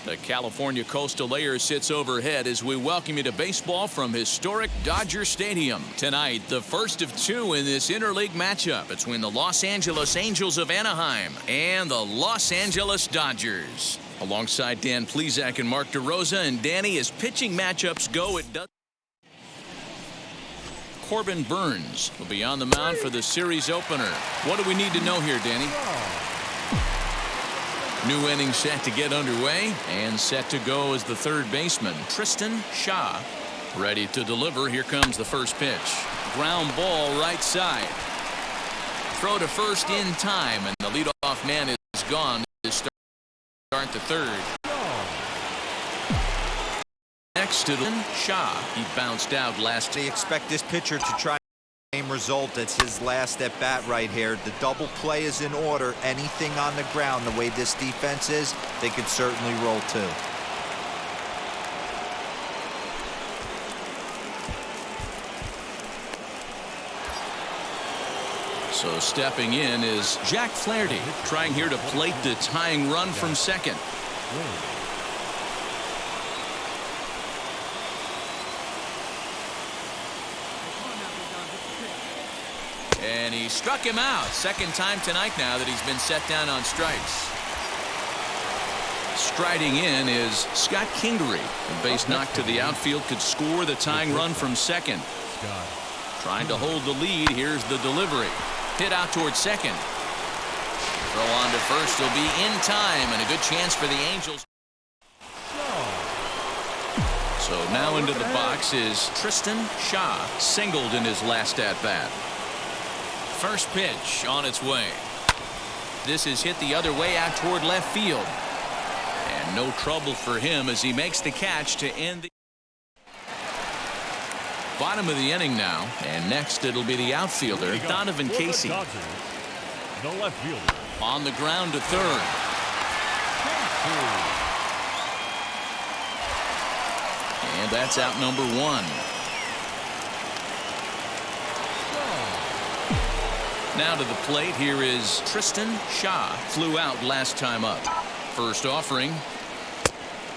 The California Coastal Layer sits overhead as we welcome you to baseball from historic Dodger Stadium. Tonight, the first of two in this interleague matchup between the Los Angeles Angels of Anaheim and the Los Angeles Dodgers. Alongside Dan Plesac and Mark DeRosa, and Danny, as pitching matchups go, it does. Corbin Burns will be on the mound for the series opener. What do we need to know here, Danny? New inning set to get underway, and set to go is the third baseman, Tstashe. Ready to deliver. Here comes the first pitch. Ground ball right side. Throw to first in time, and the leadoff man is gone to start the third. Next to Tstashe. He bounced out last. They expect this pitcher to try the same result. It's his last at bat right here. The double play is in order. Anything on the ground, the way this defense is, they could certainly roll too. So stepping in is Jack Flaherty, trying here to plate the tying run from second. And he struck him out. Second time tonight now that he's been set down on strikes. Striding in is Scott Kingery. The base knocked to the outfield could score the tying run from second. Trying to hold the lead. Here's the delivery. Hit out towards second. Throw on to first will be in time, and a good chance for the Angels. So now into the box is Tstashe, singled in his last at bat. First pitch on its way. This is hit the other way out toward left field. And no trouble for him as he makes the catch to end the bottom of the inning now. And next it'll be the outfielder, Donovan Casey. The left fielder. On the ground to third. And that's out number one. Now to the plate. Here is Tstashe. Flew out last time up. First offering.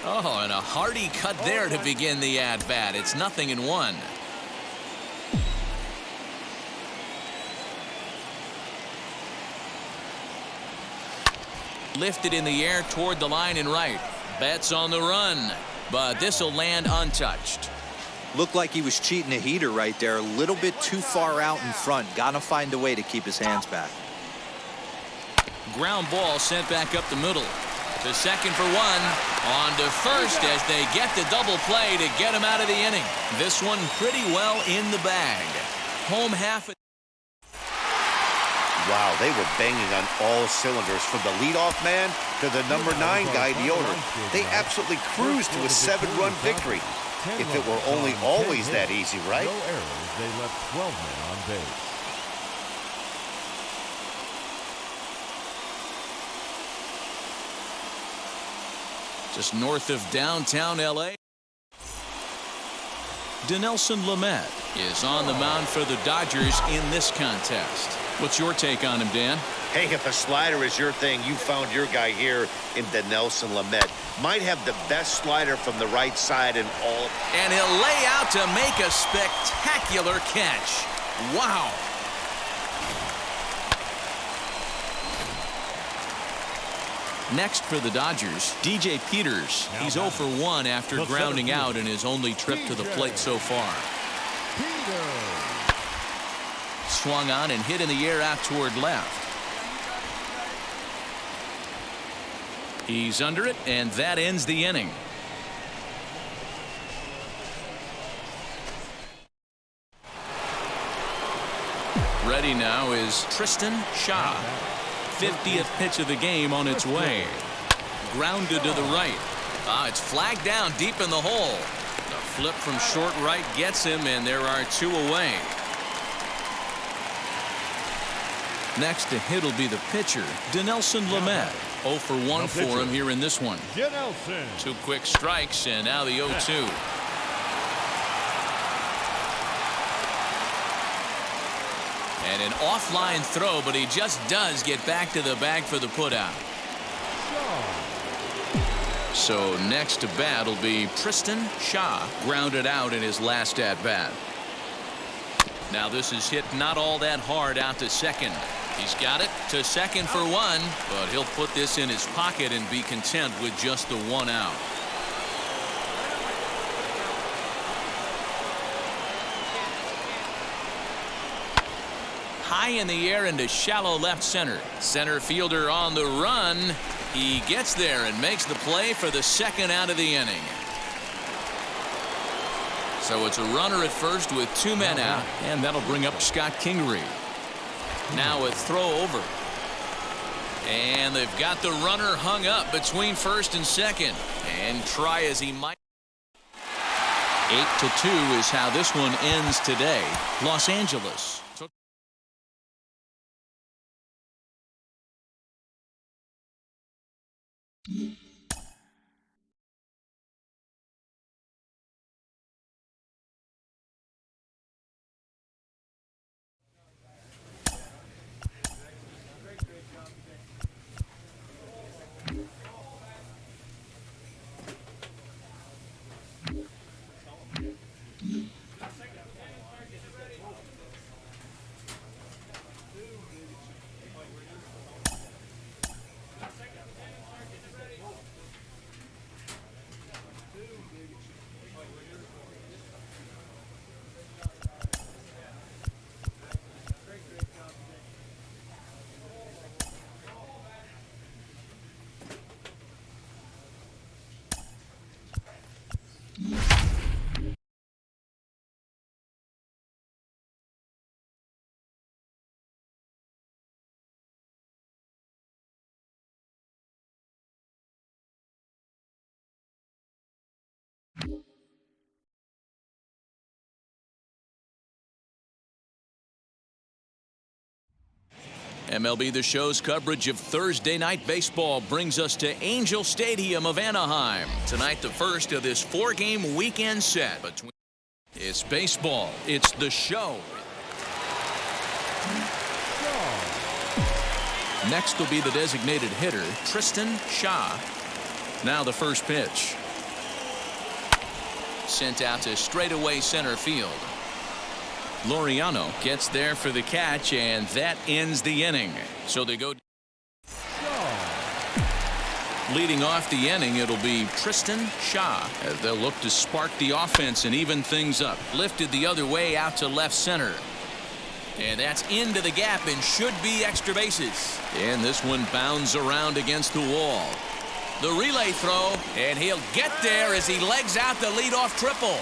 Oh, and a hearty cut there to begin the at-bat. It's 0-1. Lifted in the air toward the line and right. Betts on the run, but this will land untouched. Looked like he was cheating a heater right there. A little bit too far out in front. Gotta find a way to keep his hands back. Ground ball sent back up the middle. To second for one. On to first as they get the double play to get him out of the inning. This one pretty well in the bag. Home half. Wow, they were banging on all cylinders, from the leadoff man to the number 9 guy, the owner. They absolutely cruised to a 7-run victory. If it were only always that easy, right? No errors. They left 12 men on base. Just north of downtown L.A., Dinelson Lamet is on the mound for the Dodgers in this contest. What's your take on him, Dan? Hey, if a slider is your thing, you found your guy here in Dinelson Lamet. Might have the best slider from the right side in all. And he'll lay out to make a spectacular catch. Wow. Next for the Dodgers, DJ Peters. He's 0 for 1 after grounding out in his only trip to the plate so far. Swung on and hit in the air out toward left. He's under it, and that ends the inning. Ready now is Tstashe. 50th pitch of the game on its way. Grounded to the right. It's flagged down deep in the hole. The flip from short right gets him, and there are 2 away. Next to hit will be the pitcher, Dinelson Lamet. 0 for 1 for him here in this one. 2 quick strikes, and now the 0-2. And an offline throw, but he just does get back to the bag for the putout. So next to bat will be Tstashe, grounded out in his last at bat. Now this is hit not all that hard out to second. He's got it to second for one, but he'll put this in his pocket and be content with just the one out. High in the air into shallow left center. Center fielder on the run. He gets there and makes the play for the second out of the inning. So it's a runner at first with 2 men out, and that'll bring up Scott Kingery. Now a throw over. And they've got the runner hung up between first and second. And try as he might. 8-2 is how this one ends today. Los Angeles. MLB The Show's coverage of Thursday night baseball brings us to Angel Stadium of Anaheim. Tonight, the first of this 4-game weekend set between. It's baseball. It's The Show. Next will be the designated hitter, Tstashe. Now the first pitch. Sent out to straightaway center field. Laureano gets there for the catch, and that ends the inning. So they go. Leading off the inning, it'll be Tstashe as they'll look to spark the offense and even things up. Lifted the other way out to left center. And that's into the gap and should be extra bases. And this one bounds around against the wall. The relay throw, and he'll get there as he legs out the leadoff triple.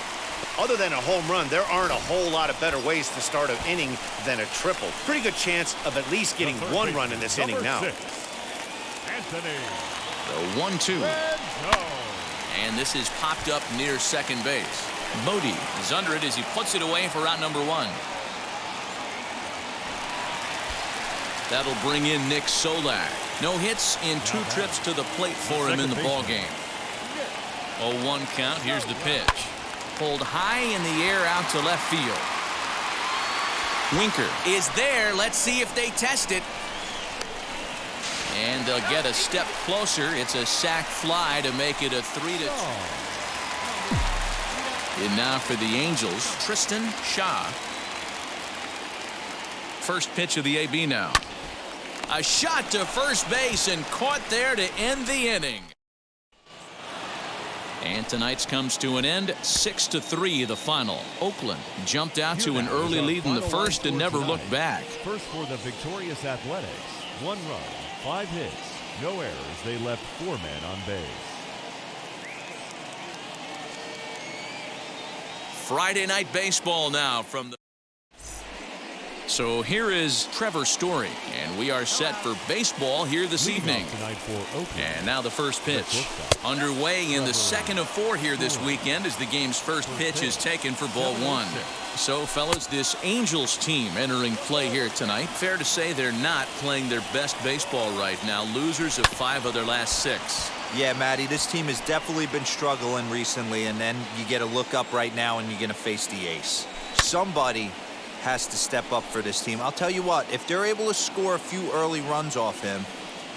Other than a home run, there aren't a whole lot of better ways to start an inning than a triple. Pretty good chance of at least getting one run in this inning now. Anthony. The 1-2. And this is popped up near second base. Bodie is under it as he puts it away for out number 1. That'll bring in Nick Solak. No hits in 2 trips to the plate for him in the ballgame. 0-1 count. Here's the pitch. Pulled high in the air out to left field. Winker is there. Let's see if they test it. And they'll get a step closer. It's a sac fly to make it a 3-2. And now for the Angels, Tstashe. First pitch of the AB now. A shot to first base and caught there to end the inning. And tonight's comes to an end. 6-3 the final. Oakland jumped out to an early lead in the first and never looked back. First for the victorious Athletics. 1 run, 5 hits, no errors. They left 4 men on base. Friday night baseball now from the. So here is Trevor Story, and we are set for baseball here this evening. And now the first pitch. Underway in the second of 4 here this weekend as the game's first pitch is taken for ball 1. So, fellas, this Angels team entering play here tonight. Fair to say they're not playing their best baseball right now. Losers of 5 of their last 6. Yeah, Matty, this team has definitely been struggling recently, and then you get a look up right now and you're going to face the ace. Somebody has to step up for this team. I'll tell you what, if they're able to score a few early runs off him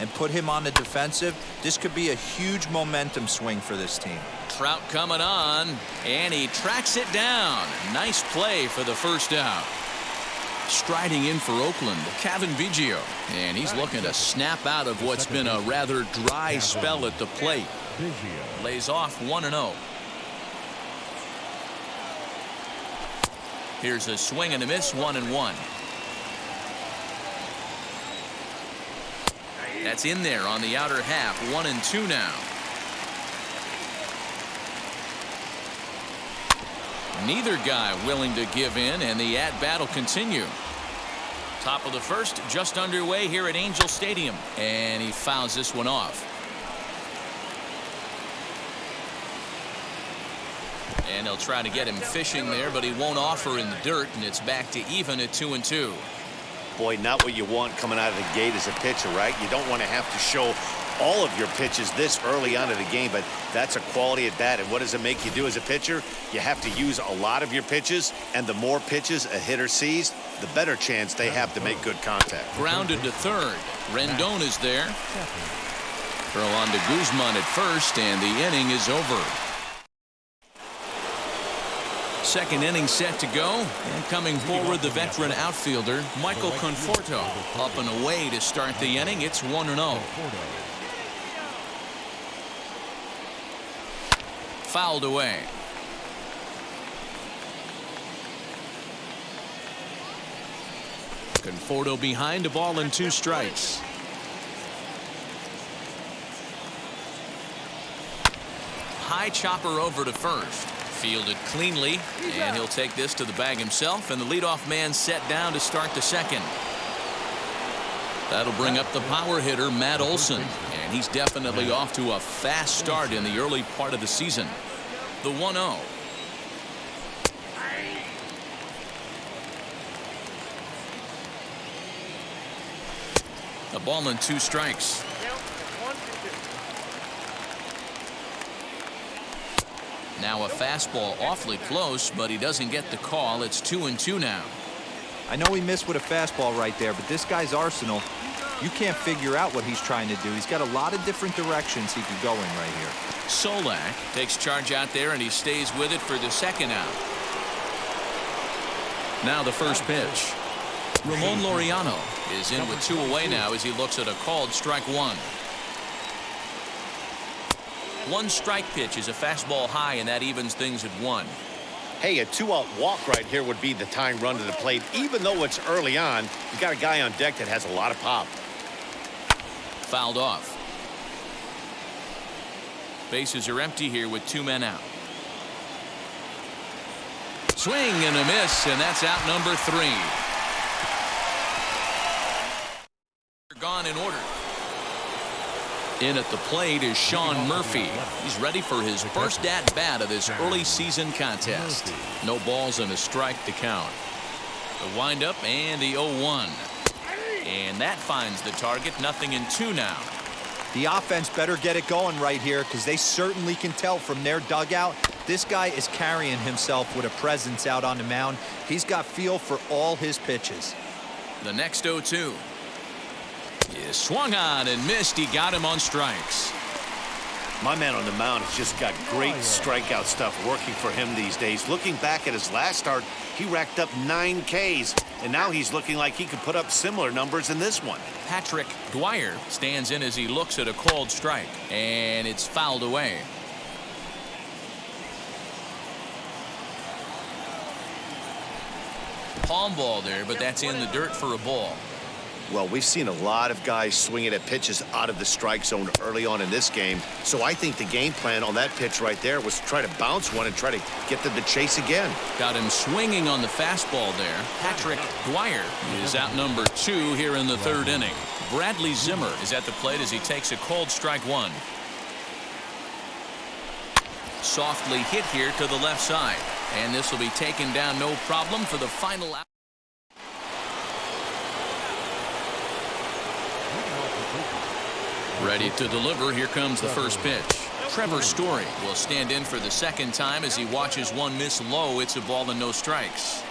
and put him on the defensive, this could be a huge momentum swing for this team. Trout coming on, and he tracks it down. Nice play for the first out. Striding in for Oakland, Kevin Biggio, and he's looking to snap out of what's been a rather dry spell at the plate. Lays off 1-0. Here's a swing and a miss, 1-1. That's in there on the outer half, 1-2 now. Neither guy willing to give in, and the at-bat will continue. Top of the first, just underway here at Angel Stadium, and he fouls this one off. And they'll try to get him fishing there, but he won't offer in the dirt, and it's back to even at 2-2. Boy, not what you want coming out of the gate as a pitcher, right? You don't want to have to show all of your pitches this early on in the game, but that's a quality at bat. And what does it make you do as a pitcher? You have to use a lot of your pitches, and the more pitches a hitter sees, the better chance they have to make good contact. Grounded to third. Rendon is there. Throw on to Guzman at first, and the inning is over. Second inning set to go, and coming forward the veteran outfielder Michael Conforto. Up and away to start the inning. It's 1-0. Fouled away. Conforto behind, a ball and 2 strikes. High chopper over to first. Fielded cleanly, and he'll take this to the bag himself, and the leadoff man set down to start the second. That'll bring up the power hitter Matt Olson, and he's definitely off to a fast start in the early part of the season. The 1-0. A ball and 2 strikes. Now a fastball awfully close, but he doesn't get the call. It's 2-2 now. I know he missed with a fastball right there, but this guy's arsenal, you can't figure out what he's trying to do. He's got a lot of different directions he could go in right here. Solak takes charge out there, and he stays with it for the second out. Now the first pitch. Ramon Laureano is in with 2 away now as he looks at a called strike 1. 1 strike pitch is a fastball high, and that evens things at 1. Hey, a 2-out walk right here would be the tying run to the plate. Even though it's early on, you got a guy on deck that has a lot of pop. Fouled off. Bases are empty here with 2 men out. Swing and a miss, and that's out number 3. Gone in order. In at the plate is Sean Murphy. He's ready for his first at-bat of this early season contest. No balls and a strike to count. The windup and the 0-1. And that finds the target. 0-2 now. The offense better get it going right here, because they certainly can tell from their dugout this guy is carrying himself with a presence out on the mound. He's got feel for all his pitches. The next 0-2. Is swung on and missed. He got him on strikes. My man on the mound has just got great strikeout stuff working for him these days. Looking back at his last start, he racked up 9 Ks, and now he's looking like he could put up similar numbers in this one. Patrick Dwyer stands in as he looks at a called strike, and it's fouled away. Palm ball there, but that's in the dirt for a ball. Well, we've seen a lot of guys swinging at pitches out of the strike zone early on in this game. So I think the game plan on that pitch right there was to try to bounce one and try to get them to chase again. Got him swinging on the fastball there. Patrick Dwyer is out number 2 here in the 3rd inning. Bradley Zimmer is at the plate as he takes a called strike 1. Softly hit here to the left side. And this will be taken down no problem for the final out. Ready to deliver. Here comes the first pitch. Trevor Story will stand in for the second time as he watches one miss low. It's a ball and no strikes.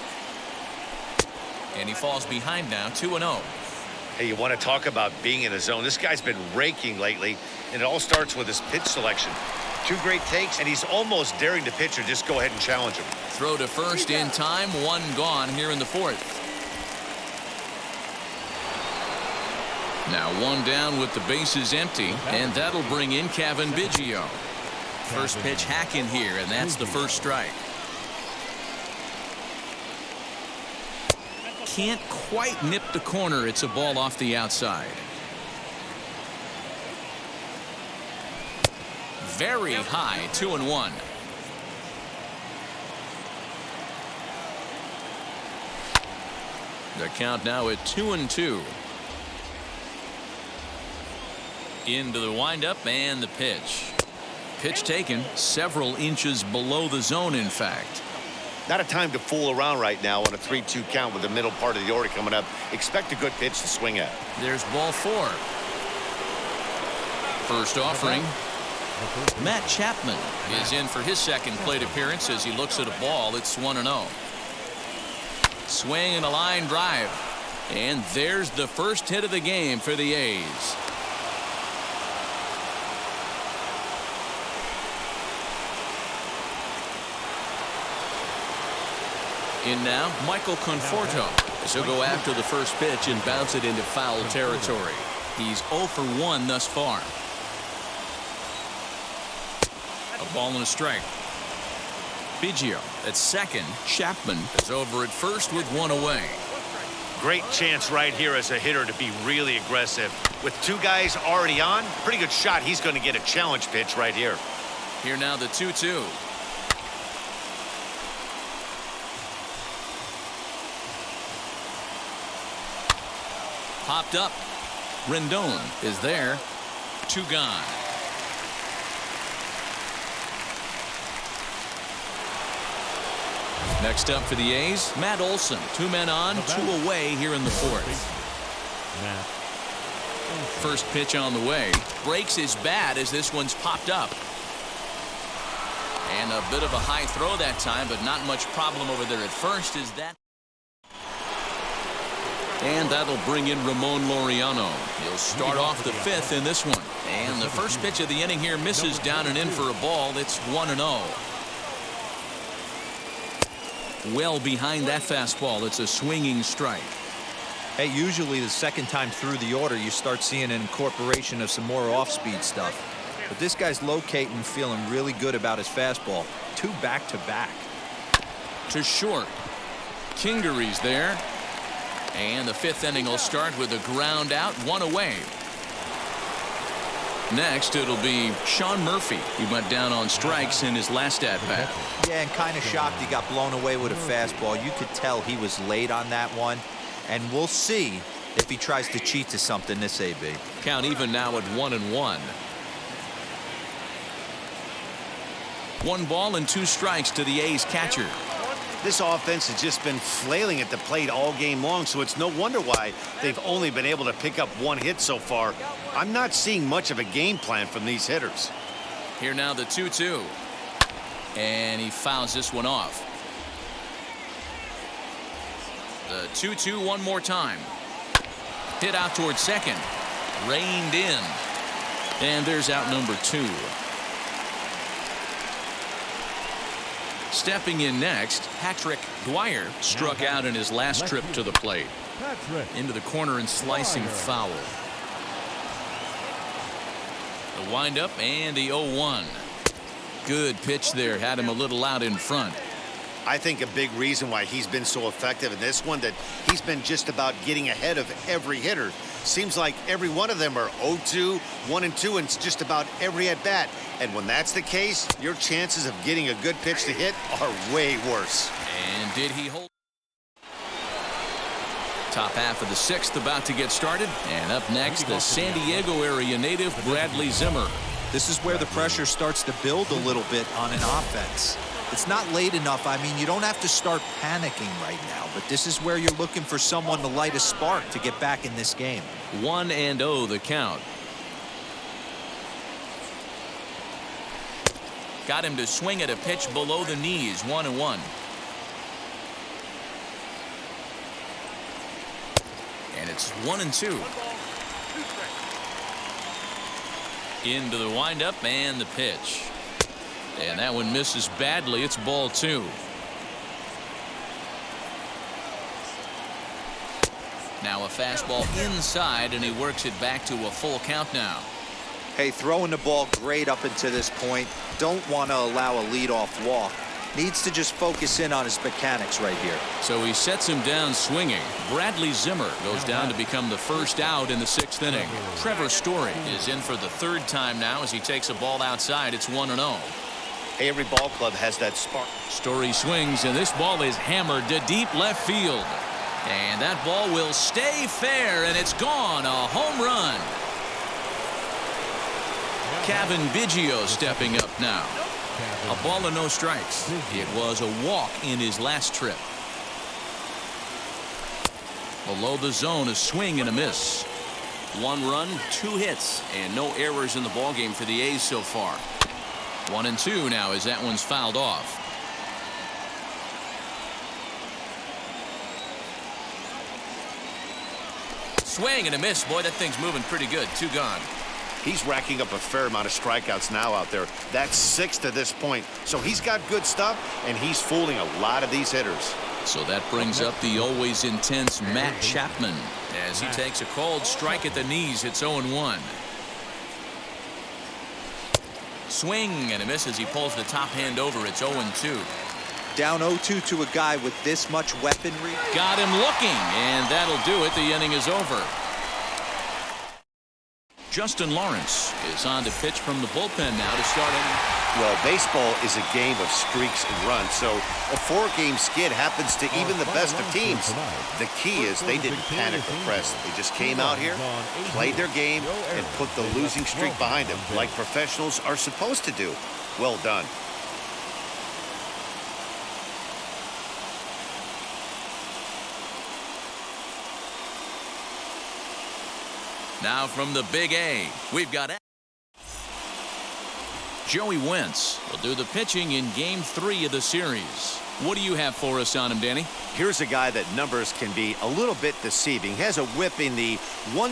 And he falls behind now, 2-0. Hey, you want to talk about being in a zone? This guy's been raking lately, and it all starts with his pitch selection. 2 great takes, and he's almost daring the pitcher just go ahead and challenge him. Throw to first in time, 1 gone here in the 4th. Now 1 down with the bases empty, and that'll bring in Cavan Biggio. First pitch hacking here, and that's the first strike. Can't quite nip the corner. It's a ball off the outside. Very high, 2-1. The count now at 2-2. Into the windup and the pitch. Pitch taken several inches below the zone, in fact. Not a time to fool around right now on a 3-2 count with the middle part of the order coming up. Expect a good pitch to swing at. There's ball 4. First offering. Matt Chapman is in for his second plate appearance as he looks at a ball. It's 1-0. Swing and a line drive. And there's the first hit of the game for the A's. In now, Michael Conforto as he'll go after the first pitch and bounce it into foul territory. He's 0 for 1 thus far. A ball and a strike. Biggio at second. Chapman is over at first with 1 away. Great chance right here as a hitter to be really aggressive. With 2 guys already on, pretty good shot. He's going to get a challenge pitch right here. Here now the 2-2. Popped up. Rendon is there. 2 gone. Next up for the A's, Matt Olson. 2 men on, 2 away here in the 4th. First pitch on the way. Breaks his bat as this one's popped up. And a bit of a high throw that time, but not much problem over there at first. Is that? And that'll bring in Ramon Laureano. He'll start off the 5th in this one. And the first pitch of the inning here misses down and in for a ball. It's 1-0. Well behind that fastball. It's a swinging strike. Hey, usually the second time through the order, you start seeing an incorporation of some more off-speed stuff. But this guy's locating, feeling really good about his fastball. 2 back-to-back. To short. Kingery's there. And the 5th inning will start with a ground out, 1 away. Next, it'll be Sean Murphy. He went down on strikes in his last at-bat. Yeah, and kind of shocked he got blown away with a fastball. You could tell he was late on that one. And we'll see if he tries to cheat to something this AB. Count even now at 1-1. 1 ball and 2 strikes to the A's catcher. This offense has just been flailing at the plate all game long, so it's no wonder why they've only been able to pick up 1 hit so far. I'm not seeing much of a game plan from these hitters. Here now the 2-2. And he fouls this one off. The 2-2 one more time. Hit out towards second. Reined in. And there's out number 2. Stepping in next, Patrick Dwyer struck out in his last trip to the plate. Into the corner and slicing foul. The windup and the 0-1. Good pitch there. Had him a little out in front. I think a big reason why he's been so effective in this one, that he's been just about getting ahead of every hitter. Seems like every one of them are 0-2, 1-2, and just about every at-bat. And when that's the case, your chances of getting a good pitch to hit are way worse. And did he hold? Top half of the 6th about to get started. And up next, the San Diego area native Bradley Zimmer. This is where the pressure starts to build a little bit on an offense. It's not late enough. I mean, you don't have to start panicking right now, but this is where you're looking for someone to light a spark to get back in this game. 1-0 the count. Got him to swing at a pitch below the knees. 1-1. And it's It's 1-2. Into the windup and the pitch. And that one misses badly. It's ball 2. Now a fastball inside, and he works it back to a full count now. Hey, throwing the ball great up until this point. Don't want to allow a leadoff walk. Needs to just focus in on his mechanics right here. So he sets him down swinging. Bradley Zimmer goes down to become the first out in the 6th inning. Trevor Story is in for the 3rd time now as he takes a ball outside. It's 1-0. Hey, every ball club has that spark. Story swings, and this ball is hammered to deep left field. And that ball will stay fair, and it's gone. A home run. Kevin Biggio stepping up now. A ball and no strikes. It was a walk in his last trip. Below the zone, a swing and a miss. 1 run, 2 hits, and no errors in the ballgame for the A's so far. 1-2 now as that one's fouled off. Swing and a miss. Boy, that thing's moving pretty good. 2 gone. He's racking up a fair amount of strikeouts now out there. That's 6 to this point. So he's got good stuff, and he's fooling a lot of these hitters. So that brings up the always intense Matt Chapman as he takes a called strike at the knees. It's 0-1. Swing and a miss as he pulls the top hand over. It's 0-2. Down 0-2 to a guy with this much weaponry. Got him looking, and that'll do it. The inning is over. Justin Lawrence is on to pitch from the bullpen now to start inning. Well, baseball is a game of streaks and runs, so a 4-game skid happens to even the best of teams. The key is they didn't panic or press. They just came out here, played their game, and put the losing streak behind them, like professionals are supposed to do. Well done. Now from the Big A, we've got Joey Wentz will do the pitching in Game 3 of the series. What do you have for us on him, Danny? Here's a guy that numbers can be a little bit deceiving. He has a whip in the 1.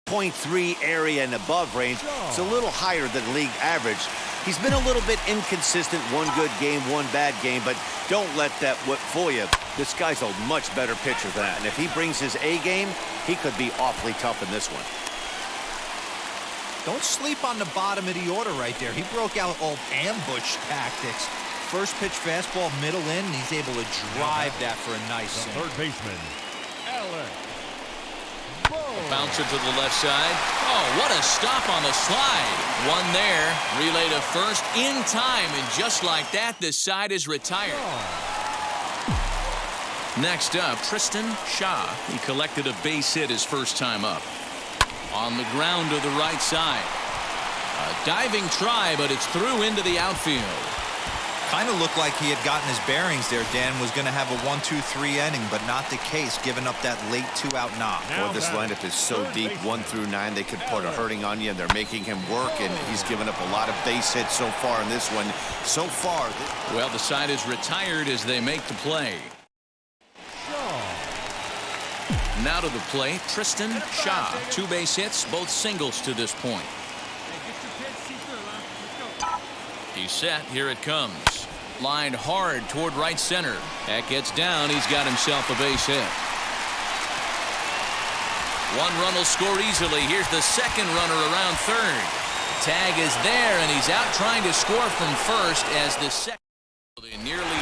.3 area and above range. It's a little higher than league average. He's been a little bit inconsistent. 1 good game, 1 bad game, but don't let that whip fool you. This guy's a much better pitcher than that, and if he brings his A game, he could be awfully tough in this one. Don't sleep on the bottom of the order right there. He broke out old ambush tactics. First pitch fastball, middle in, and he's able to drive that for a nice third baseman, Alex. Bouncer to the left side. Oh, what a stop on the slide. 1 there. Relay to first in time, and just like that, the side is retired. Next up, Tstashe. He collected a base hit his first time up. On the ground to the right side. A diving try, but it's through into the outfield. Kind of looked like he had gotten his bearings there. Dan was going to have a 1-2-3 inning, but not the case, giving up that late 2-out knock. Boy, this lineup is so deep, 1 through 9. They could put a hurting on you, and they're making him work, and he's given up a lot of base hits so far in this one. So far. Well, the side is retired as they make the play. Now to the plate, Tstashe. 2 base hits, both singles to this point. He's set. Here it comes. Lined hard toward right center. That gets down. He's got himself a base hit. 1 run will score easily. Here's the second runner around third. Tag is there, and he's out trying to score from first as the second. Nearly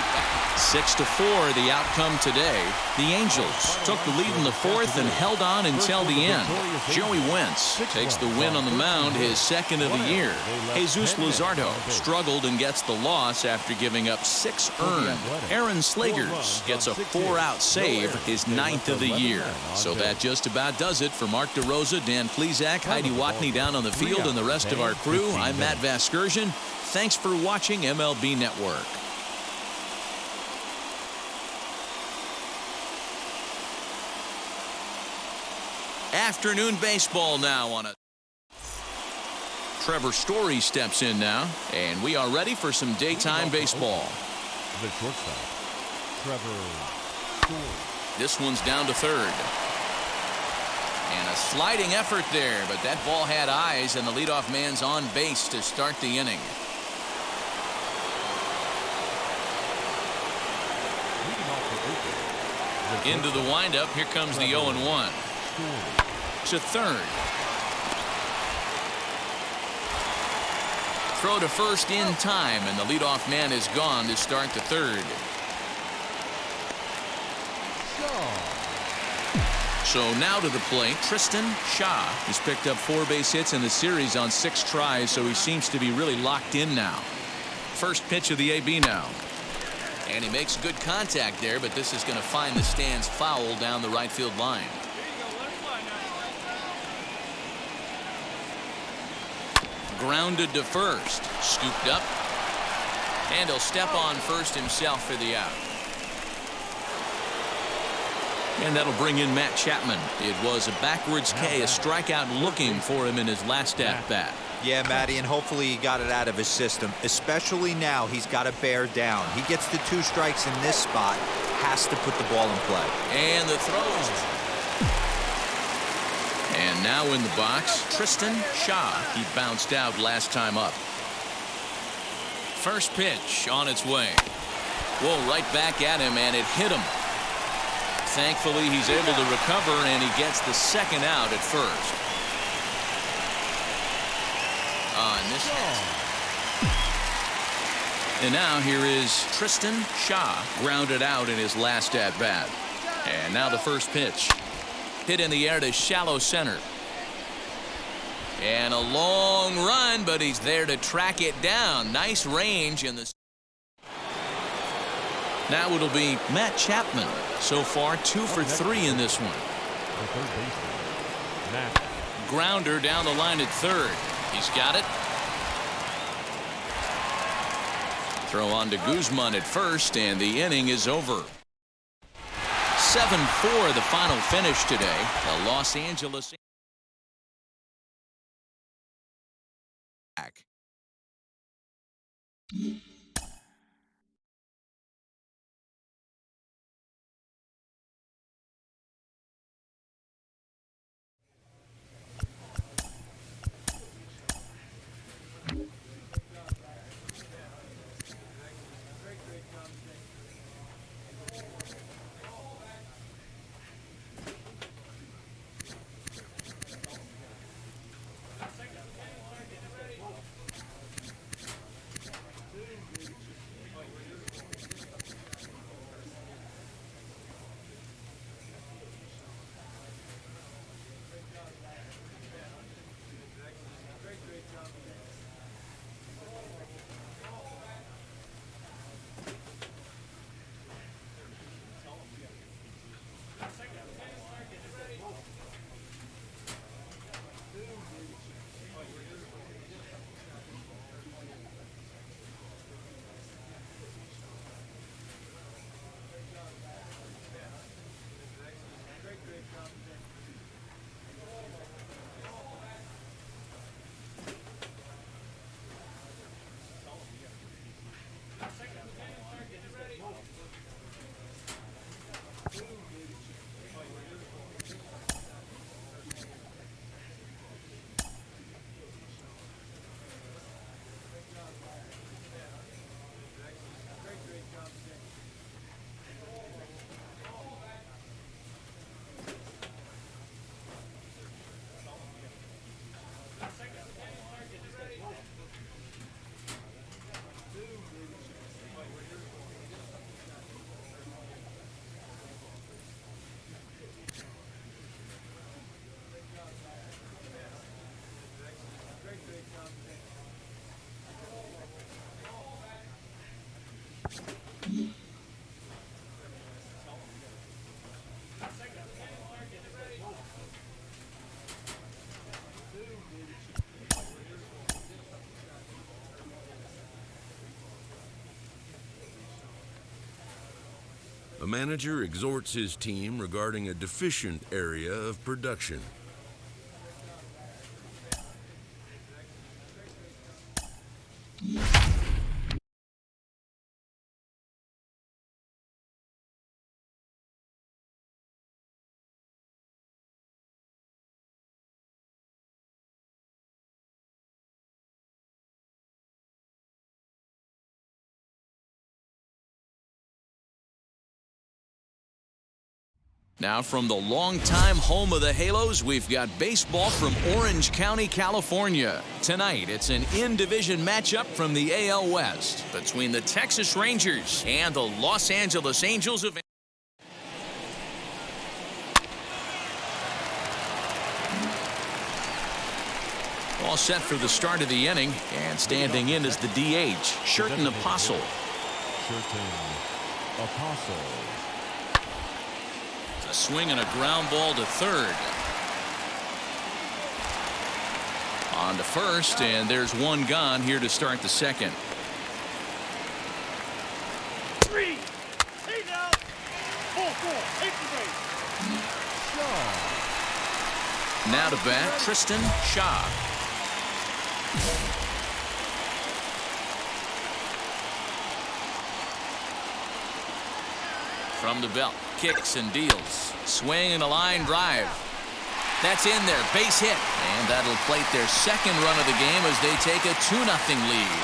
6-4 the outcome today. The Angels took the lead in the 4th and held on until the end. Joey Wentz takes the win on the mound, his 2nd of the year. Jesus Luzardo struggled and gets the loss after giving up 6 earned. Aaron Slegers gets a 4-out save, his 9th of the year. So that just about does it for Mark DeRosa, Dan Plesac, Heidi Watney down on the field, and the rest of our crew. I'm Matt Vasgersian. Thanks for watching MLB Network. Afternoon baseball now on a. Trevor Story steps in now, and we are ready for some daytime baseball. The shortstop, Trevor Story. This one's down to third. And a sliding effort there, but that ball had eyes, and the leadoff man's on base to start the inning. Into the windup, here comes the 0-1. To third. Throw to first in time, and the leadoff man is gone to start the third. So now to the plate, Tstashe. He's picked up 4 base hits in the series on 6 tries, so he seems to be really locked in now. First pitch of the AB now. And he makes good contact there, but this is going to find the stands foul down the right field line. Grounded to first. Scooped up. And he'll step on first himself for the out. And that'll bring in Matt Chapman. It was a backwards K, a strikeout looking for him in his last at-bat. Yeah, Matty, and hopefully he got it out of his system. Especially now, he's got to bear down. He gets the 2 strikes in this spot, has to put the ball in play. And the throws. And now in the box, Tstashe. He bounced out last time up. First pitch on its way. Whoa, right back at him, and it hit him. Thankfully, he's able to recover, and he gets the 2nd out at first. And now here is Tstashe, grounded out in his last at-bat. And now the first pitch. Hit in the air to shallow center. And a long run, but he's there to track it down. Nice range in the. Now it'll be Matt Chapman. So far, 2 for 3 in this one. The third baseman, Matt. Grounder down the line at third. He's got it. Throw on to Guzman at first, and the inning is over. 7-4 the final finish today. The Los Angeles. A manager exhorts his team regarding a deficient area of production. Now from the longtime home of the Halos, we've got baseball from Orange County, California. Tonight, it's an in-division matchup from the AL West between the Texas Rangers and the Los Angeles Angels of... All set for the start of the inning, and standing in is the DH, Sherton Apostle. Sherton Apostle. A swing and a ground ball to third. On to first, and there's one gone here to start the second. Now to bat, Tstashe. From the belt, kicks and deals. Swing and a line drive. That's in there, base hit. And that'll plate their second run of the game as they take a 2-0 lead.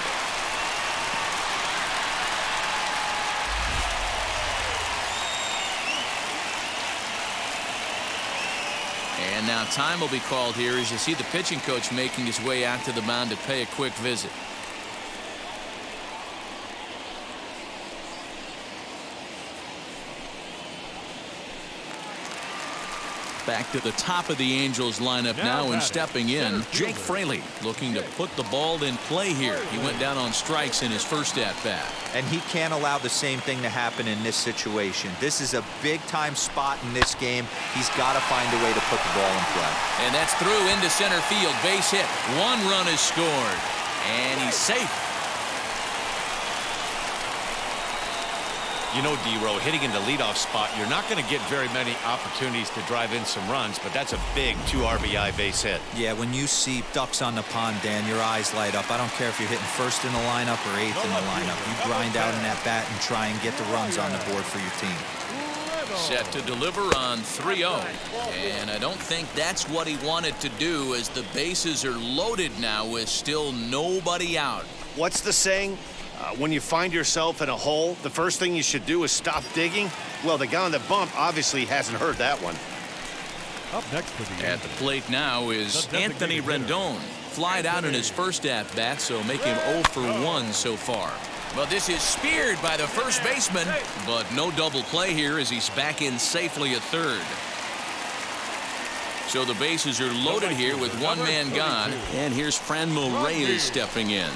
And now time will be called here as you see the pitching coach making his way out to the mound to pay a quick visit. Back to the top of the Angels lineup now and stepping in, Jake Fraley looking to put the ball in play here. He went down on strikes in his first at-bat. And he can't allow the same thing to happen in this situation. This is a big-time spot in this game. He's got to find a way to put the ball in play. And that's through into center field. Base hit. One run is scored. And he's safe. You know, D-Row, hitting in the leadoff spot, you're not going to get very many opportunities to drive in some runs, but that's a big 2 RBI base hit. Yeah, when you see ducks on the pond, Dan, your eyes light up. I don't care if you're hitting first in the lineup or eighth in the lineup. You grind out in that bat and try and get the runs on the board for your team. Set to deliver on 3-0. And I don't think that's what he wanted to do as the bases are loaded now with still nobody out. What's the saying? When you find yourself in a hole, the first thing you should do is stop digging. Well, the guy on the bump obviously hasn't heard that one. Up next for the At the plate now is Anthony Rendon. Flied out in his first at-bat, so make him 0 for 1 so far. Well, this is speared by the first baseman, but no double play here as he's back in safely at third. So the bases are loaded here with one man gone, and here's Franmil Reyes stepping in.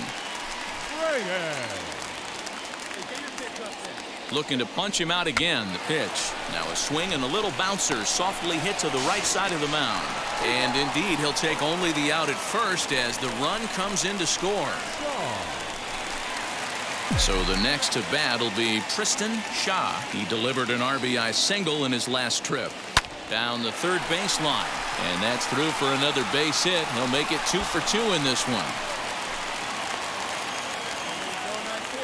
Looking to punch him out again. The pitch. Now a swing and a little bouncer softly hit to the right side of the mound. And indeed, he'll take only the out at first as the run comes in to score. So the next to bat will be Tstashe. He delivered an RBI single in his last trip. Down the third baseline. And that's through for another base hit. He'll make it 2 for 2 in this one.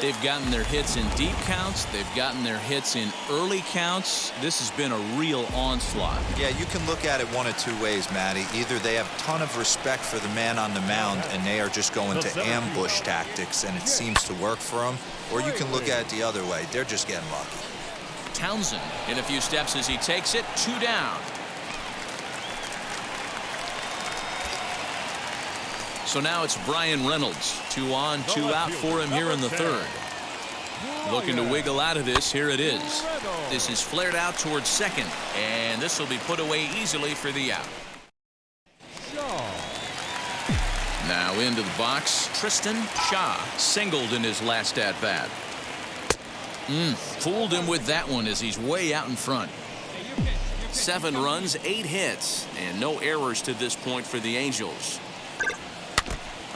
They've gotten their hits in deep counts. They've gotten their hits in early counts. This has been a real onslaught. Yeah, you can look at it one of two ways, Matty. Either they have a ton of respect for the man on the mound and they are just going to ambush tactics and it seems to work for them, or you can look at it the other way. They're just getting lucky. Townsend in a few steps as he takes it. 2 down. So now it's Brian Reynolds. 2 on, 2 out for him here in the third. Looking to wiggle out of this. Here it is. This is flared out towards second, and this will be put away easily for the out. Now into the box, Tstashe singled in his last at-bat. Fooled him with that one as he's way out in front. 7 runs, 8 hits, and no errors to this point for the Angels.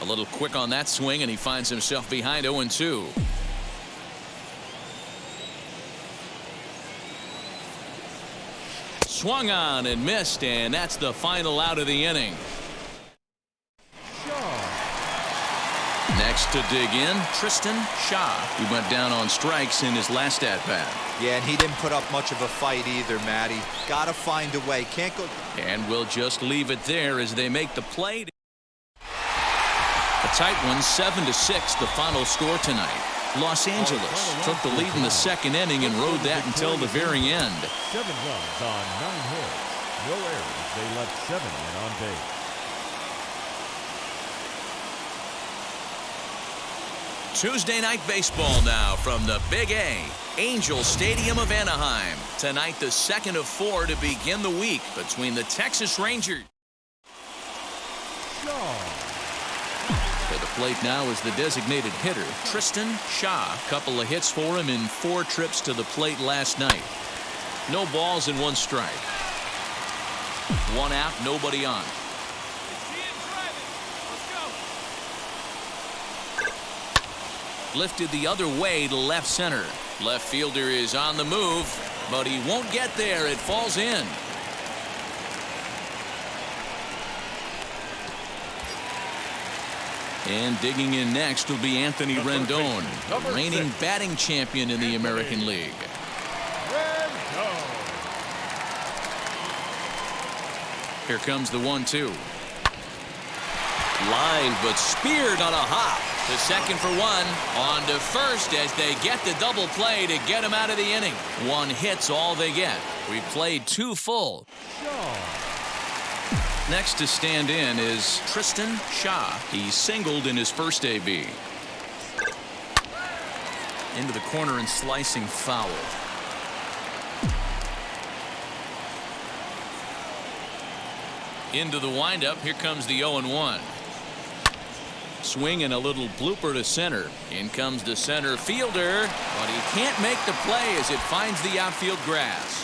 A little quick on that swing, and he finds himself behind 0-2. Swung on and missed, and that's the final out of the inning. Next to dig in, Tstashe. He went down on strikes in his last at-bat. Yeah, and he didn't put up much of a fight either, Matty. Gotta find a way. Can't go. And we'll just leave it there as they make the play. A tight one, 7-6, the final score tonight. Los Angeles took the lead in the second inning and rode that until the very end. 7 runs on 9 hits. No errors. They left 7 men on base. Tuesday night baseball now from the Big A, Angel Stadium of Anaheim. Tonight, the second of 4 to begin the week between the Texas Rangers. To the plate now is the designated hitter, Tstashe. Couple of hits for him in 4 trips to the plate last night. No balls and 1 strike. 1 out, nobody on. Lifted the other way to left center. Left fielder is on the move, but he won't get there. It falls in. And digging in next will be Anthony Rendon, the reigning batting champion in the American League. Here comes the 1-2. Line, but speared on a hop. To second for 1. On to first as they get the double play to get him out of the inning. 1 hit's all they get. We played 2 full. Next to stand in is Tstashe. He singled in his first AB. Into the corner and slicing foul. Into the windup. Here comes the 0-1. Swing and a little blooper to center. In comes the center fielder, but he can't make the play as it finds the outfield grass.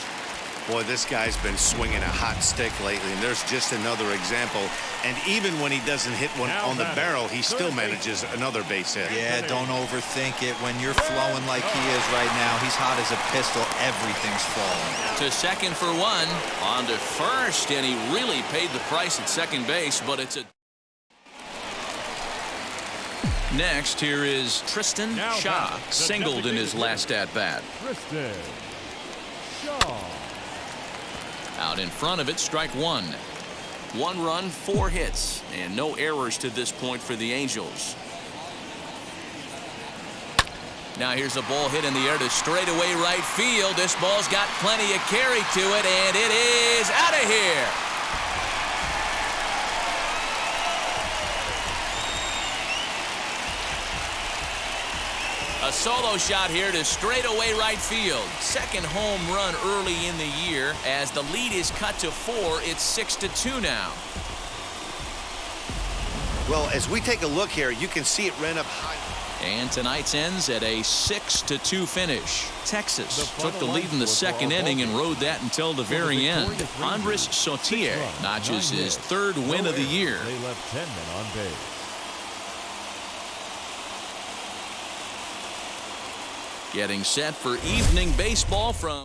Boy, this guy's been swinging a hot stick lately, and there's just another example. And even when he doesn't hit one on the barrel, he still manages another base hit. Yeah, don't overthink it. When you're flowing like he is right now, he's hot as a pistol. Everything's falling. To second for 1. On to first, and he really paid the price at second base, but it's a... Next, here is Tstashe. Singled in his last at-bat. Out in front of it, strike 1. 1 run, 4 hits, and no errors to this point for the Angels. Now here's a ball hit in the air to straightaway right field. This ball's got plenty of carry to it, and it is out of here. A solo shot here to straightaway right field. Second home run early in the year. As the lead is cut to 4, it's 6-2 now. Well, as we take a look here, you can see it ran up high. And tonight's ends at a 6-2 finish. Texas took the lead in the second inning and rode that until the very end. Andres Sotier notches his 3rd win of the year. They left 10 men on base. Getting set for evening baseball from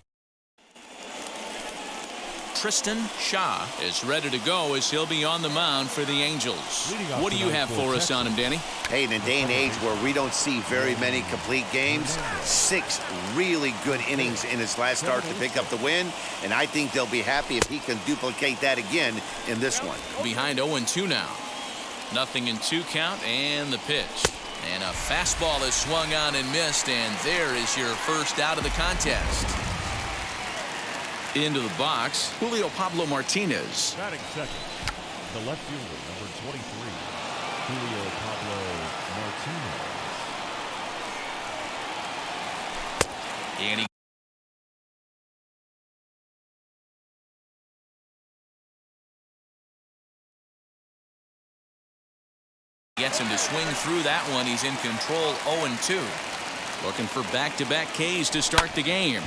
Tstashe is ready to go as he'll be on the mound for the Angels. What do you have for us on him, Danny? Hey, in a day and age where we don't see very many complete games, 6 really good innings in his last start to pick up the win, and I think they'll be happy if he can duplicate that again in this one. Behind 0-2 now. Nothing in 2 count, and the pitch. And a fastball is swung on and missed, and there is your first out of the contest. Into the box, Julio Pablo Martinez. Batting second, the left fielder, number 23, Julio Pablo Martinez. And he gets him to swing through that one. He's in control, 0-2. Looking for back-to-back Ks to start the game.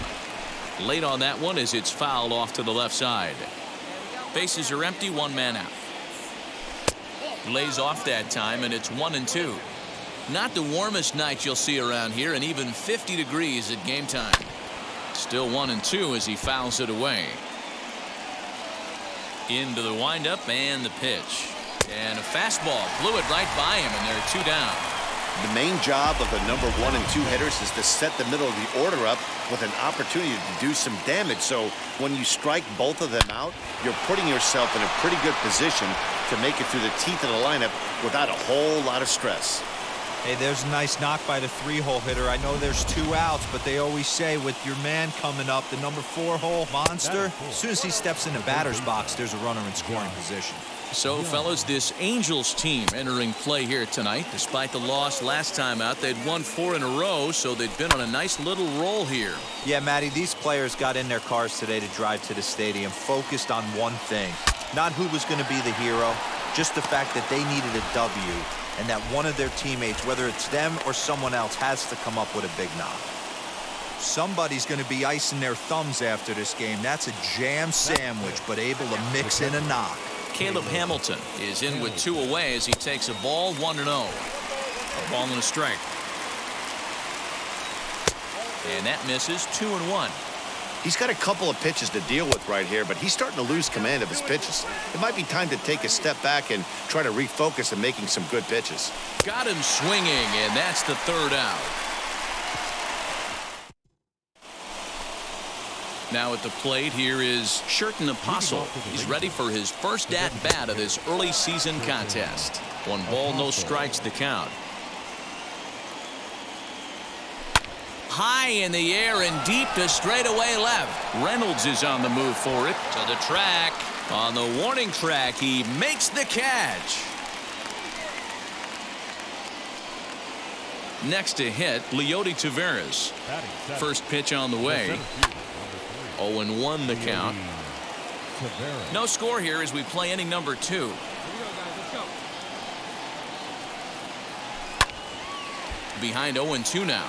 Late on that one as it's fouled off to the left side. Bases are empty, one man out. Lays off that time, and it's 1-2. Not the warmest night you'll see around here, and even 50 degrees at game time. Still 1-2 as he fouls it away. Into the windup and the pitch. And a fastball blew it right by him, and they're 2 down. The main job of the number 1 and 2 hitters is to set the middle of the order up with an opportunity to do some damage. So when you strike both of them out, you're putting yourself in a pretty good position to make it through the teeth of the lineup without a whole lot of stress. Hey, there's a nice knock by the 3-hole hitter. I know there's 2 outs, but they always say with your man coming up, the number 4-hole monster, as soon as he steps in the batter's box, there's a runner in scoring position. So, fellas, this Angels team entering play here tonight. Despite the loss last time out, they'd won 4 in a row, so they've been on a nice little roll here. Yeah, Matty, these players got in their cars today to drive to the stadium, focused on one thing. Not who was going to be the hero, just the fact that they needed a W, and that one of their teammates, whether it's them or someone else, has to come up with a big knock. Somebody's going to be icing their thumbs after this game. That's a jam sandwich, but able to mix in a knock. Caleb Hamilton is in with 2 away as he takes a ball 1-0. A ball and a strike. And that misses 2-1. He's got a couple of pitches to deal with right here, but he's starting to lose command of his pitches. It might be time to take a step back and try to refocus on making some good pitches. Got him swinging, and that's the 3rd out. Now at the plate, here is Sherton Apostle. He's ready for his first at-bat of this early season contest. 1 ball, no strikes the count. High in the air and deep to straightaway left. Reynolds is on the move for it. To the track. On the warning track, he makes the catch. Next to hit, Leody Taveras. First pitch on the way. 0-1 the count. No score here as we play inning number 2. Behind 0-2 now.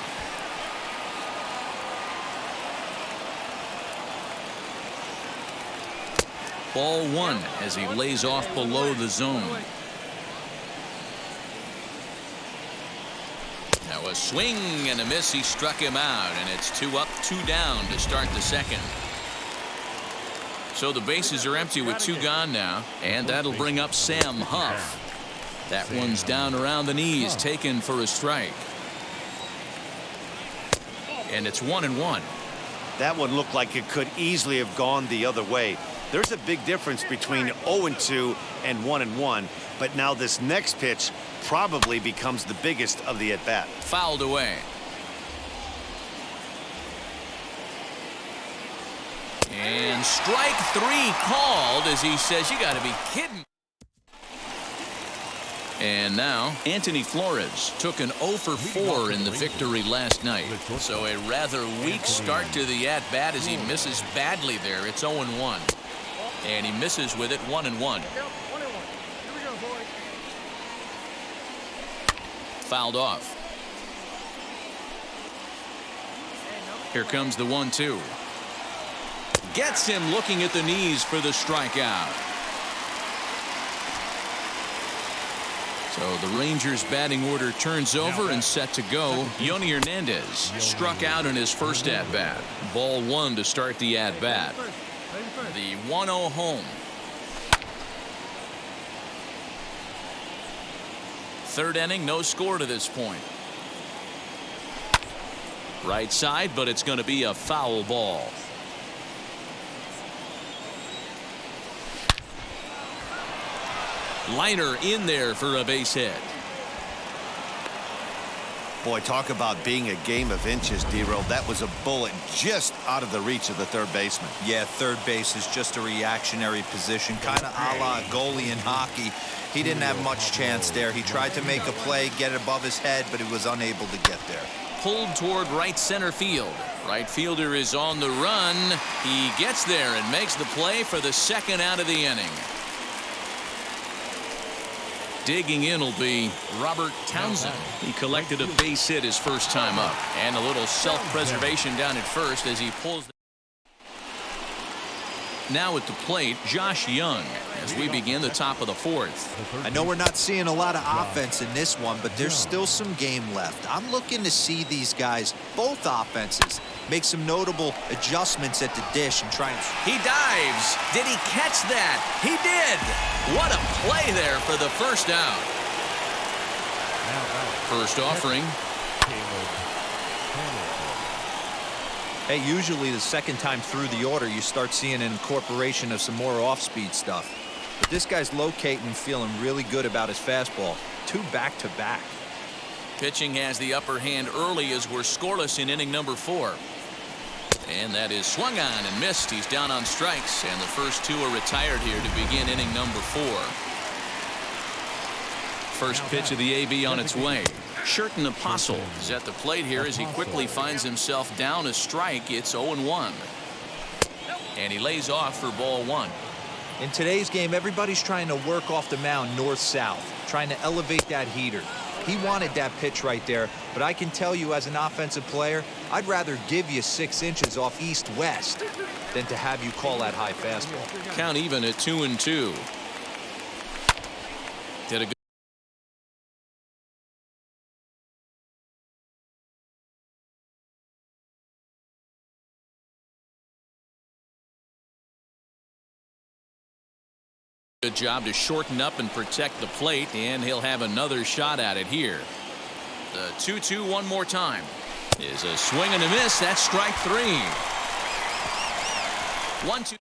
Ball 1 as he lays off below the zone. Now a swing and a miss. He struck him out, and it's 2 up, 2 down to start the second. So the bases are empty with 2 gone now, and that'll bring up Sam Huff. That one's down around the knees, taken for a strike. And it's 1-1. That one looked like it could easily have gone the other way. There's a big difference between 0-2 and 1-1, but now this next pitch probably becomes the biggest of the at-bat. Fouled away. And strike 3 called as he says, you got to be kidding. And now Anthony Flores took an 0 for 4 in the victory last night. So a rather weak start to the at-bat as he misses badly there. It's 0-1. And he misses with it 1-1. Fouled off. Here comes the 1-2. Gets him looking at the knees for the strikeout. So the Rangers batting order turns over and set to go. Yoni Hernandez struck out in his first at-bat. Ball 1 to start the at-bat. The 1-0 home. Third inning, no score to this point. Right side, but it's going to be a foul ball. Liner in there for a base hit. Boy, talk about being a game of inches, D-Roll. That was a bullet just out of the reach of the third baseman. Yeah, third base is just a reactionary position, kind of a la goalie in hockey. He didn't have much chance there. He tried to make a play, get it above his head, but he was unable to get there. Pulled toward right center field. Right fielder is on the run. He gets there and makes the play for the second out of the inning. Digging in will be Robert Townsend. He collected a base hit his first time up. And a little self-preservation down at first as he pulls. Now at the plate, Josh Young, as we begin the top of the fourth. I know we're not seeing a lot of offense in this one, but there's still some game left. I'm looking to see these guys, both offenses, make some notable adjustments at the dish and try and... He dives. Did he catch that? He did. What a play there for the first out. First offering. Hey, usually the second time through the order, you start seeing an incorporation of some more off-speed stuff. But this guy's locating and feeling really good about his fastball. 2 back-to-back. Pitching has the upper hand early as we're scoreless in inning number 4. And that is swung on and missed. He's down on strikes, and the first 2 are retired here to begin inning number 4. First pitch of the AB on its way. Sherton Apostle is at the plate here as he quickly finds himself down a strike. It's 0-1. And he lays off for ball 1. In today's game, everybody's trying to work off the mound north-south, trying to elevate that heater. He wanted that pitch right there, but I can tell you as an offensive player, I'd rather give you 6 inches off east-west than to have you call that high fastball. Count even at 2-2. Did a good job to shorten up and protect the plate, and he'll have another shot at it here. The 2-2 one more time is a swing and a miss. That's strike 3. 1-2.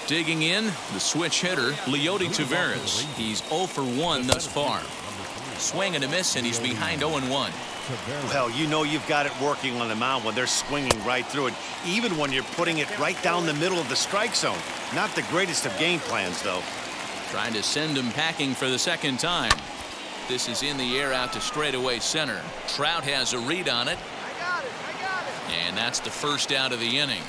Digging in, the switch hitter, Leody Taveras. He's 0 for 1 thus far. Swing and a miss, and he's behind 0-1. Well, you know you've got it working on the mound when they're swinging right through it, even when you're putting it right down the middle of the strike zone. Not the greatest of game plans, though. Trying to send him packing for the second time. This is in the air out to straightaway center. Trout has a read on it. I got it. And that's the first out of the inning.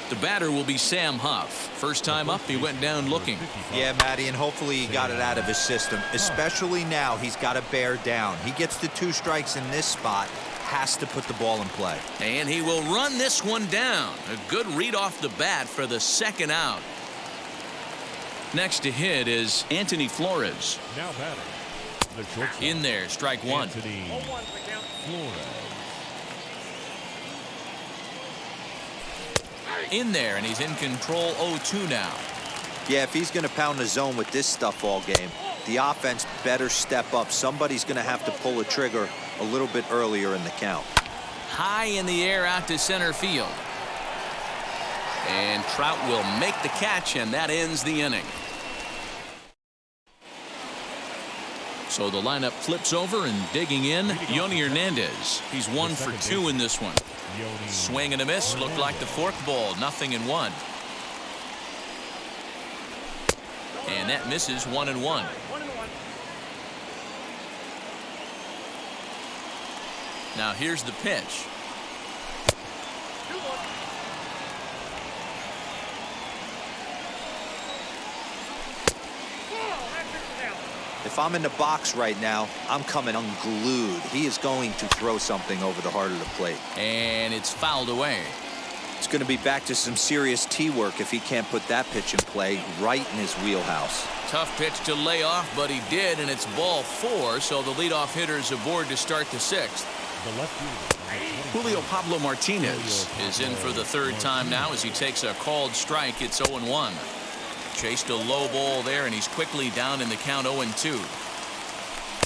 The batter will be Sam Huff. First time up, he went down looking. Yeah, Matty, and hopefully he got it out of his system, especially now he's got to bear down. He gets the 2 strikes in this spot, has to put the ball in play. And he will run this one down. A good read off the bat for the second out. Next to hit is Anthony Flores. Now batting. The shortstop. In there, strike 1. Anthony Flores. In there, and he's in control 0-2 now. Yeah, if he's going to pound the zone with this stuff all game, the offense better step up. Somebody's going to have to pull a trigger a little bit earlier in the count. High in the air out to center field. And Trout will make the catch, and that ends the inning. So the lineup flips over, and digging in, Yoni Hernandez. He's 1 for 2 in this one. Swing and a miss. Looked like the forkball. 0-1. And that misses 1-1. Now here's the pitch. If I'm in the box right now, I'm coming unglued. He is going to throw something over the heart of the plate. And it's fouled away. It's going to be back to some serious tee work if he can't put that pitch in play right in his wheelhouse. Tough pitch to lay off, but he did, and it's ball 4, so the leadoff hitter is aboard to start the 6th. Julio Pablo Martinez is in for the 3rd time now as he takes a called strike. It's 0-1. Chased a low ball there, and he's quickly down in the count 0-2.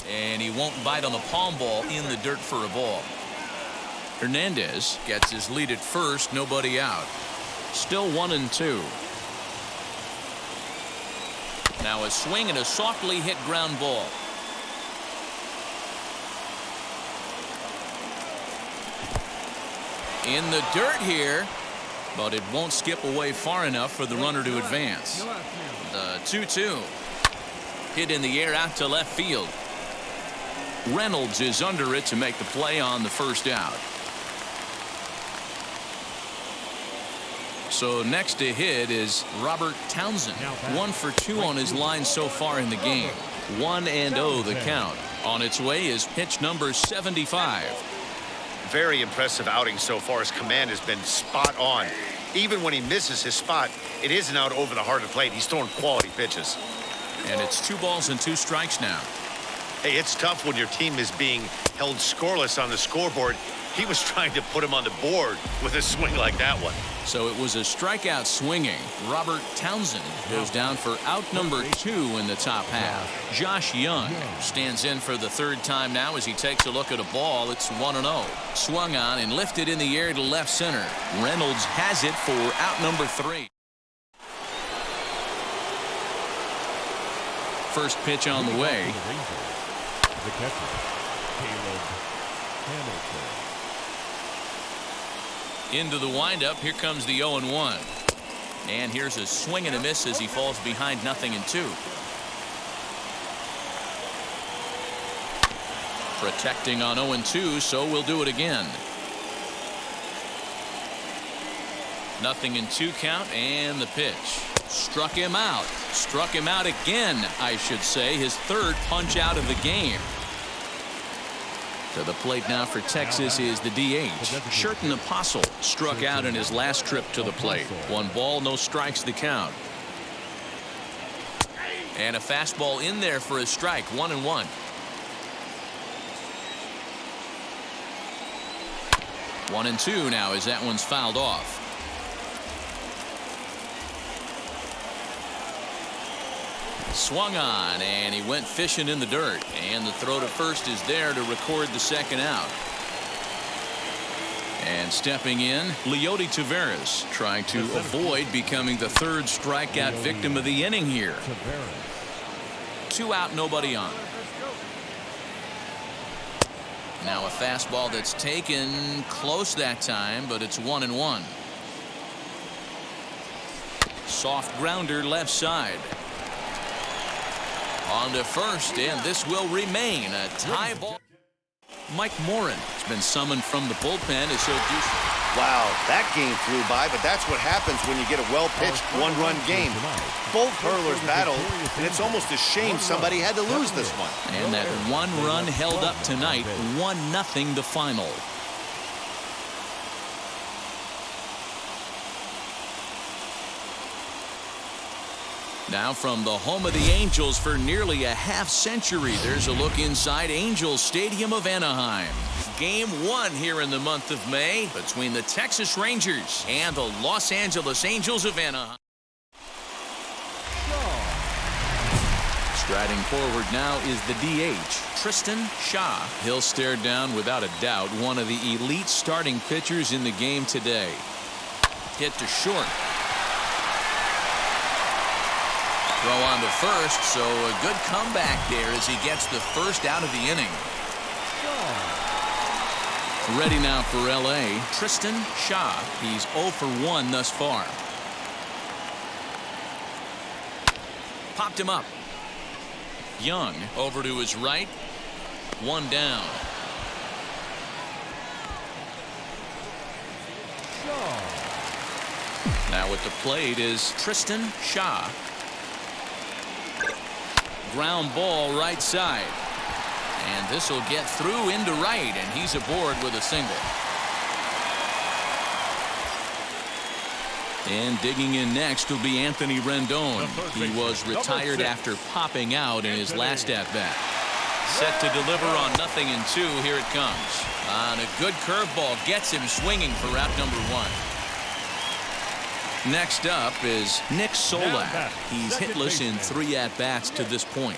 And he won't bite on the palm ball in the dirt for a ball. Hernandez gets his lead at first, nobody out. Still 1-2. Now a swing and a softly hit ground ball. In the dirt here, but it won't skip away far enough for the runner to advance. The 2-2. Hit in the air out to left field. Reynolds is under it to make the play on the first out. So next to hit is Robert Townsend. 1 for 2 on his line so far in the game. 1-0 the count. On its way is pitch number 75. Very impressive outing so far. His command has been spot on. Even when he misses his spot, it isn't out over the heart of the plate. He's throwing quality pitches. And it's 2 balls and 2 strikes now. Hey, it's tough when your team is being held scoreless on the scoreboard. He was trying to put him on the board with a swing like that one. So it was a strikeout swinging. Robert Townsend goes down for out number 2 in the top half. Josh Young stands in for the 3rd time now as he takes a look at a ball. It's 1-0. Swung on and lifted in the air to left center. Reynolds has it for out number 3. First pitch on the way. The catcher, Caleb Hamilton. Into the windup. Here comes the 0-1. And here's a swing and a miss as he falls behind 0-2. Protecting on 0-2, so we'll do it again. 0-2 count, and the pitch. Struck him out. Struck him out again, I should say. His 3rd punch out of the game. To the plate now for Texas is the DH. Sherton Apostle struck out in his last trip to the plate. 1 ball, no strikes the count. And a fastball in there for a strike. 1-1. One and two now as that one's fouled off. Swung on, and he went fishing in the dirt. And the throw to first is there to record the 2nd out. And stepping in, Leody Taveras, trying to avoid becoming the 3rd strikeout victim of the inning here. 2 out, nobody on. Now a fastball that's taken close that time, but it's 1-1. Soft grounder left side. On to first, and this will remain a tie ball. Mike Morin has been summoned from the bullpen as he'll do so. Wow, that game flew by, but that's what happens when you get a well-pitched 1-run game. Both hurlers battled, and it's almost a shame somebody had to lose this one. And that 1 run held up tonight, 1-0 the final. Now from the home of the Angels for nearly a half-century, there's a look inside Angels Stadium of Anaheim. Game 1 here in the month of May between the Texas Rangers and the Los Angeles Angels of Anaheim. Striding forward now is the DH, Tstashe. He'll stare down without a doubt one of the elite starting pitchers in the game today. Hit to short. Throw on to first, so a good comeback there as he gets the 1st out of the inning. Ready now for L.A., Tstashe. He's 0 for 1 thus far. Popped him up. Young over to his right. 1 down. Now at the plate is Tstashe. Ground ball right side. And this will get through into right, and he's aboard with a single. And digging in next will be Anthony Rendon. He was retired after popping out in his last at-bat. Set to deliver on 0-2. Here it comes. On a good curveball, gets him swinging for out number 1. Next up is Nick Solak. He's hitless in 3 at-bats to this point.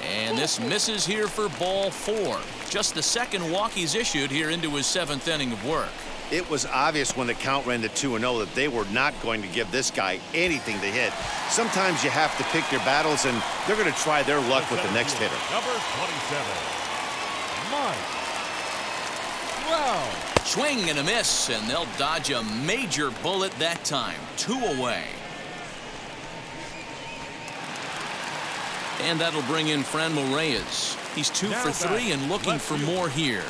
And this misses here for ball 4. Just the 2nd walk he's issued here into his 7th inning of work. It was obvious when the count ran to 2-0 that they were not going to give this guy anything to hit. Sometimes you have to pick your battles, and they're going to try their luck with the next hitter. Number 27, Mike Trout. Swing and a miss, and they'll dodge a major bullet that time. 2 away. And that'll bring in Franmil Reyes. He's 2 for 3 and looking for more here.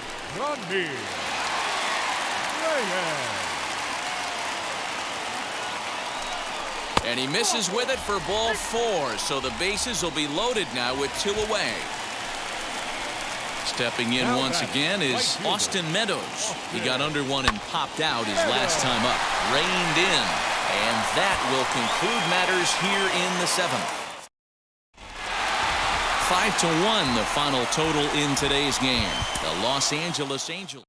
And he misses with it for ball 4, so the bases will be loaded now with 2 away. Stepping in once again is Austin Meadows. He got under one and popped out his last time up. Reined in. And that will conclude matters here in the 7th. 5-1 the final total in today's game. The Los Angeles Angels.